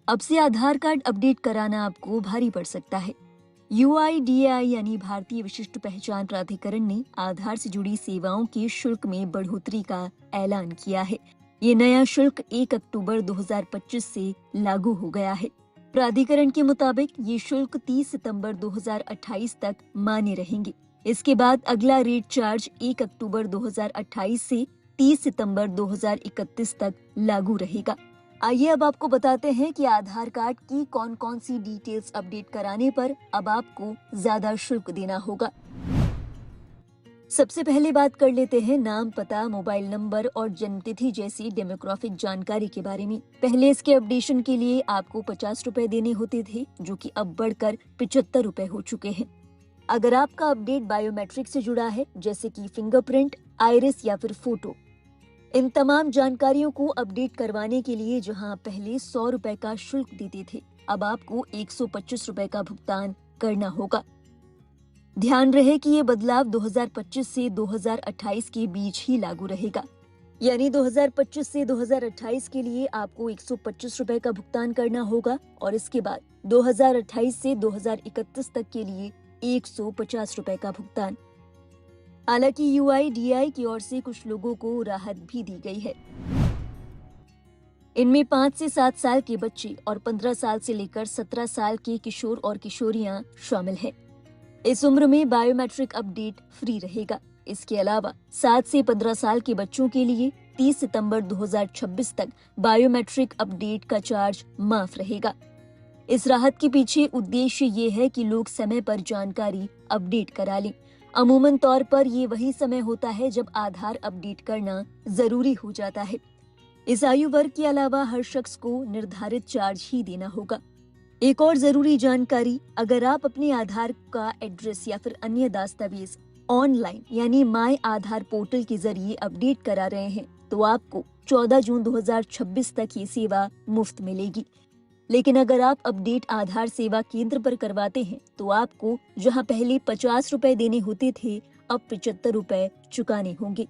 अब से आधार card update कराना आपको भारी पड़ सकता है। यूआईडीएआई यानी भारतीय विशिष्ट पहचान प्राधिकरण ने आधार से जुड़ी सेवाओं के शुल्क में बढ़ोतरी का ऐलान किया है। ये नया शुल्क 1 अक्टूबर 2025 से लागू हो गया है। प्राधिकरण के मुताबिक ये शुल्क 30 सितंबर 2028 तक मान्य रहेंगे। इसके बाद अगला रेट चार्ज 1 अक्टूबर 2028 से 30 सितंबर 2031 तक लागू रहेगा। आइए अब आपको बताते हैं कि आधार कार्ड की कौन कौन सी डिटेल्स अपडेट कराने पर अब आपको ज्यादा शुल्क देना होगा। सबसे पहले बात कर लेते हैं नाम, पता, मोबाइल नंबर और जन्मतिथि जैसी डेमोग्राफिक जानकारी के बारे में। पहले इसके अपडेशन के लिए आपको 50 रुपए देने होते थे, जो कि अब बढ़कर 75 रुपए हो चुके हैं। अगर आपका अपडेट बायोमेट्रिक से जुड़ा है, जैसे कि फिंगरप्रिंट, आइरिस या फिर फोटो, इन तमाम जानकारियों को अपडेट करवाने के लिए जहां पहले 100 रुपए का शुल्क देते थे, अब आपको 125 रुपए का भुगतान करना होगा। ध्यान रहे कि ये बदलाव 2025 से 2028 के बीच ही लागू रहेगा। यानी 2025 से 2028 के लिए आपको 125 रुपए का भुगतान करना होगा और इसके बाद 2028 से 2031 तक के लिए 150 रुपए का भुगतान। हालांकि यूआईडीएआई की ओर से कुछ लोगों को राहत भी दी गई है। इनमें 5 से 7 साल के बच्चे और 15 साल से लेकर 17 साल के किशोर और किशोरियां शामिल हैं। इस उम्र में बायोमेट्रिक अपडेट फ्री रहेगा। इसके अलावा 7 से 15 साल के बच्चों के लिए 30 सितंबर 2026 तक बायोमेट्रिक अपडेट का चार्ज माफ रहेगा। इस राहत के पीछे उद्देश्य ये है कि लोग समय पर जानकारी अपडेट करा लें। अमूमन तौर पर ये वही समय होता है जब आधार अपडेट करना जरूरी हो जाता है। इस आयु वर्ग के अलावा हर शख्स को निर्धारित चार्ज ही देना होगा। एक और जरूरी जानकारी, अगर आप अपने आधार का एड्रेस या फिर अन्य दस्तावेज ऑनलाइन यानी माय आधार पोर्टल के जरिए अपडेट करा रहे हैं, तो आपको 14 जून 2026 तक ये सेवा मुफ्त मिलेगी। लेकिन अगर आप अपडेट आधार सेवा केंद्र पर करवाते हैं, तो आपको जहां पहले 50 रुपए देने होते थे, अब 75 रुपए चुकाने होंगे।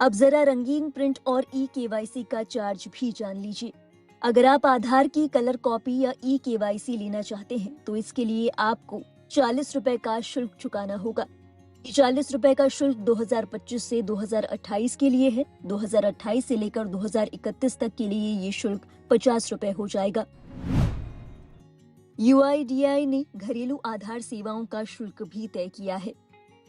अब जरा रंगीन प्रिंट और ई-केवाईसी का चार्ज भी जान लीजिए। अगर आप आधार की कलर कॉपी या ई-केवाईसी लेना चाहते हैं, तो इसके लिए आपको 40 रुपए का शुल्क चुकाना होगा। 40 रुपए का शुल्क 2025 से 2028 के लिए है। 2028 से लेकर 2031 तक के लिए ये शुल्क 50 रुपए हो जाएगा। यूआईडीएआई ने घरेलू आधार सेवाओं का शुल्क भी तय किया है।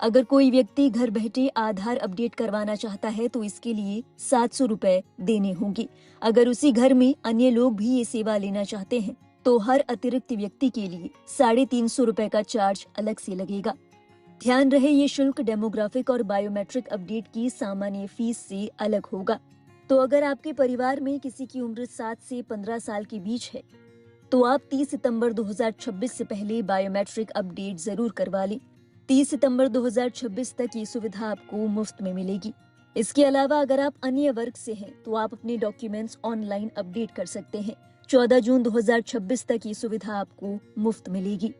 अगर कोई व्यक्ति घर बैठे आधार अपडेट करवाना चाहता है, तो इसके लिए 700 रुपए देने होंगे। अगर उसी घर में अन्य लोग भी ये सेवा लेना चाहते हैं, तो हर अतिरिक्त व्यक्ति के लिए 350 रुपए का चार्ज अलग से लगेगा। ध्यान रहे, ये शुल्क डेमोग्राफिक और बायोमेट्रिक अपडेट की सामान्य फीस से अलग होगा। तो अगर आपके परिवार में किसी की उम्र 7 से 15 साल के बीच है, तो आप 30 सितंबर 2026 से पहले बायोमेट्रिक अपडेट जरूर करवा लें। 30 सितंबर 2026 तक ये सुविधा आपको मुफ्त में मिलेगी। इसके अलावा अगर आप अन्य वर्ग से हैं, तो आप अपने डॉक्यूमेंट्स ऑनलाइन अपडेट कर सकते हैं। 14 जून 2026 तक ये सुविधा आपको मुफ्त मिलेगी।